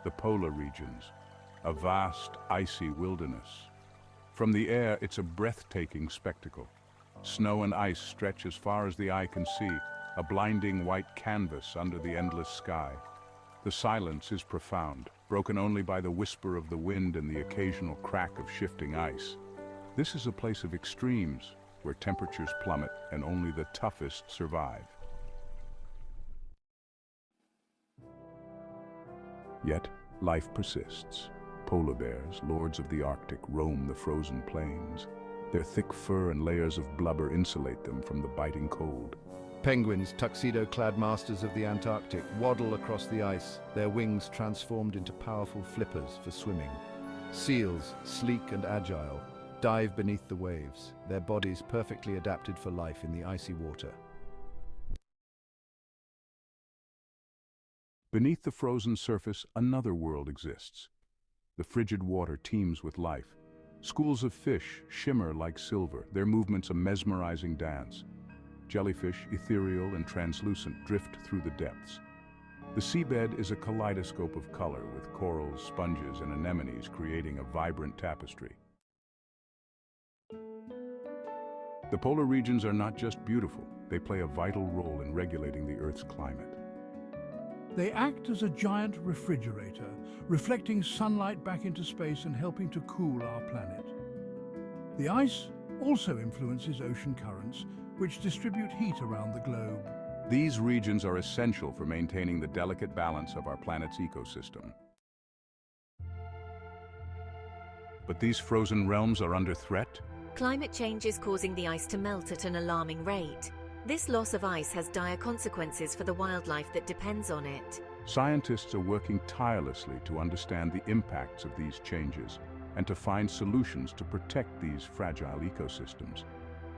the polar regions, a vast, icy wilderness. From the air, it's a breathtaking spectacle. Snow and ice stretch as far as the eye can see, a blinding white canvas under the endless sky. The silence is profound, broken only by the whisper of the wind and the occasional crack of shifting ice. This is a place of extremes, where temperatures plummet and only the toughest survive. Yet, life persists. Polar bears, lords of the Arctic, roam the frozen plains. Their thick fur and layers of blubber insulate them from the biting cold. Penguins, tuxedo-clad masters of the Antarctic, waddle across the ice, their wings transformed into powerful flippers for swimming. Seals, sleek and agile, dive beneath the waves, their bodies perfectly adapted for life in the icy water. Beneath the frozen surface, another world exists. The frigid water teems with life. Schools of fish shimmer like silver, their movements a mesmerizing dance. Jellyfish, ethereal and translucent, drift through the depths. The seabed is a kaleidoscope of color, with corals, sponges, and anemones creating a vibrant tapestry. The polar regions are not just beautiful, they play a vital role in regulating the Earth's climate. They act as a giant refrigerator, reflecting sunlight back into space and helping to cool our planet. The ice also influences ocean currents, which distribute heat around the globe. These regions are essential for maintaining the delicate balance of our planet's ecosystem. But these frozen realms are under threat? Climate change is causing the ice to melt at an alarming rate. This loss of ice has dire consequences for the wildlife that depends on it. Scientists are working tirelessly to understand the impacts of these changes and to find solutions to protect these fragile ecosystems.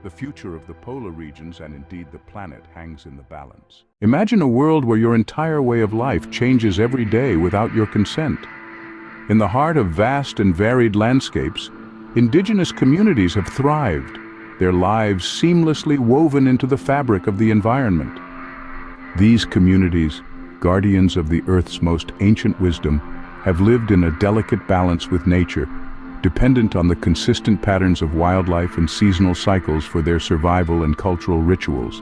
The future of the polar regions and indeed the planet hangs in the balance. Imagine a world where your entire way of life changes every day without your consent. In the heart of vast and varied landscapes, indigenous communities have thrived, their lives seamlessly woven into the fabric of the environment. These communities, guardians of the Earth's most ancient wisdom, have lived in a delicate balance with nature, dependent on the consistent patterns of wildlife and seasonal cycles for their survival and cultural rituals.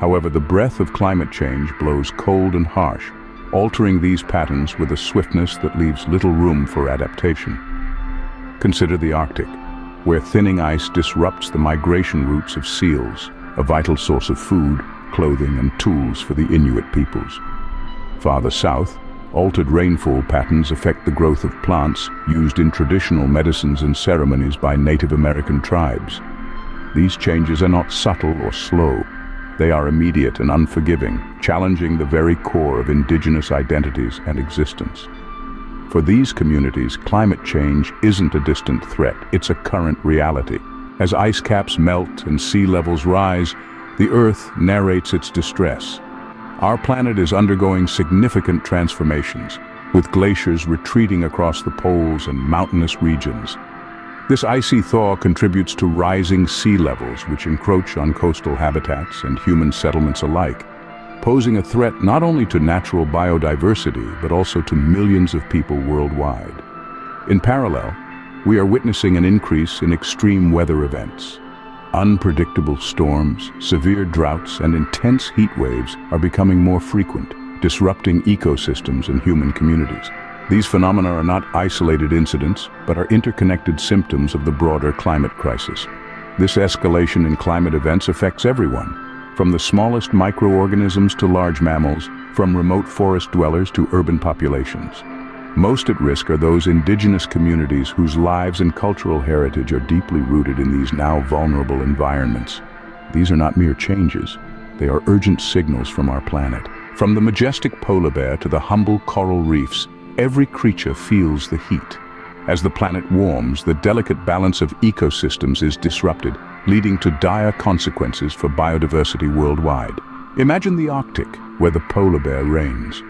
However, the breath of climate change blows cold and harsh, altering these patterns with a swiftness that leaves little room for adaptation. Consider the Arctic, where thinning ice disrupts the migration routes of seals, a vital source of food, clothing, and tools for the Inuit peoples. Farther south, altered rainfall patterns affect the growth of plants used in traditional medicines and ceremonies by Native American tribes. These changes are not subtle or slow. They are immediate and unforgiving, challenging the very core of indigenous identities and existence. For these communities, climate change isn't a distant threat, it's a current reality. As ice caps melt and sea levels rise, the Earth narrates its distress. Our planet is undergoing significant transformations, with glaciers retreating across the poles and mountainous regions. This icy thaw contributes to rising sea levels, which encroach on coastal habitats and human settlements alike, posing a threat not only to natural biodiversity, but also to millions of people worldwide. In parallel, we are witnessing an increase in extreme weather events. Unpredictable storms, severe droughts, and intense heat waves are becoming more frequent, disrupting ecosystems and human communities. These phenomena are not isolated incidents, but are interconnected symptoms of the broader climate crisis. This escalation in climate events affects everyone, from the smallest microorganisms to large mammals, from remote forest dwellers to urban populations. Most at risk are those indigenous communities whose lives and cultural heritage are deeply rooted in these now vulnerable environments. These are not mere changes, they are urgent signals from our planet. From the majestic polar bear to the humble coral reefs, every creature feels the heat. As the planet warms, the delicate balance of ecosystems is disrupted, leading to dire consequences for biodiversity worldwide. Imagine the Arctic, where the polar bear reigns.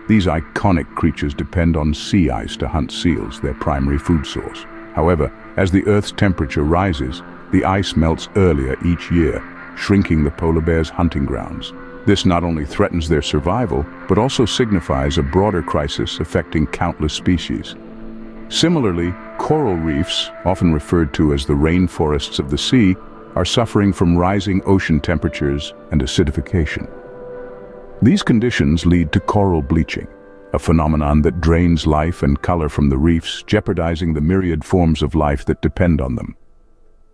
These iconic creatures depend on sea ice to hunt seals, their primary food source. However, as the Earth's temperature rises, the ice melts earlier each year, shrinking the polar bear's hunting grounds. This not only threatens their survival, but also signifies a broader crisis affecting countless species. Similarly, coral reefs, often referred to as the rainforests of the sea, are suffering from rising ocean temperatures and acidification. These conditions lead to coral bleaching, a phenomenon that drains life and color from the reefs, jeopardizing the myriad forms of life that depend on them.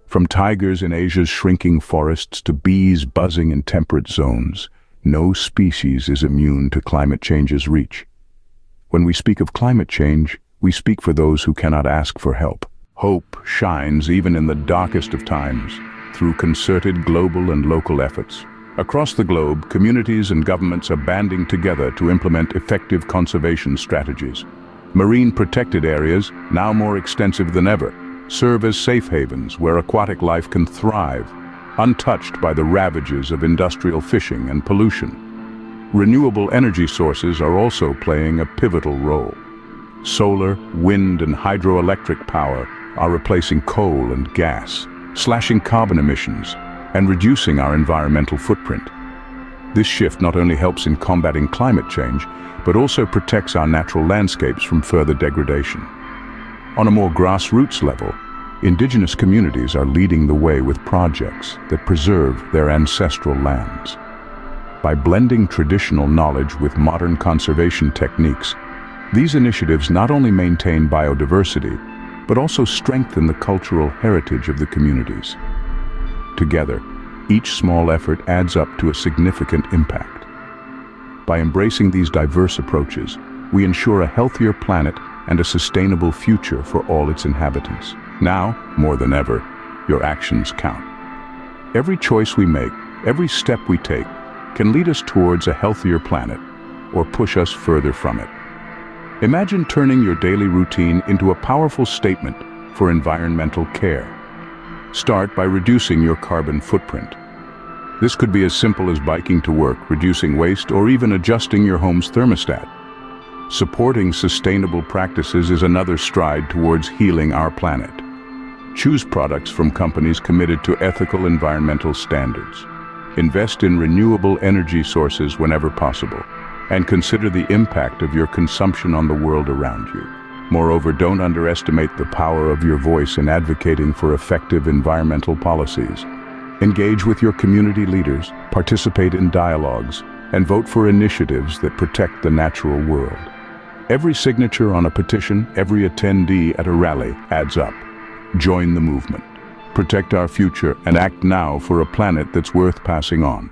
From tigers in Asia's shrinking forests to bees buzzing in temperate zones, no species is immune to climate change's reach. When we speak of climate change, we speak for those who cannot ask for help. Hope shines even in the darkest of times, through concerted global and local efforts. Across the globe, communities and governments are banding together to implement effective conservation strategies. Marine protected areas, now more extensive than ever, serve as safe havens where aquatic life can thrive, untouched by the ravages of industrial fishing and pollution. Renewable energy sources are also playing a pivotal role. Solar, wind, and hydroelectric power are replacing coal and gas, slashing carbon emissions and reducing our environmental footprint. This shift not only helps in combating climate change, but also protects our natural landscapes from further degradation. On a more grassroots level, indigenous communities are leading the way with projects that preserve their ancestral lands. By blending traditional knowledge with modern conservation techniques, these initiatives not only maintain biodiversity, but also strengthen the cultural heritage of the communities. Together, each small effort adds up to a significant impact. By embracing these diverse approaches, we ensure a healthier planet and a sustainable future for all its inhabitants. Now, more than ever, your actions count. Every choice we make, every step we take, can lead us towards a healthier planet or push us further from it. Imagine turning your daily routine into a powerful statement for environmental care. Start by reducing your carbon footprint. This could be as simple as biking to work, reducing waste, or even adjusting your home's thermostat. Supporting sustainable practices is another stride towards healing our planet. Choose products from companies committed to ethical environmental standards. Invest in renewable energy sources whenever possible, and consider the impact of your consumption on the world around you. Moreover, don't underestimate the power of your voice in advocating for effective environmental policies. Engage with your community leaders, participate in dialogues, and vote for initiatives that protect the natural world. Every signature on a petition, every attendee at a rally adds up. Join the movement. Protect our future and act now for a planet that's worth passing on.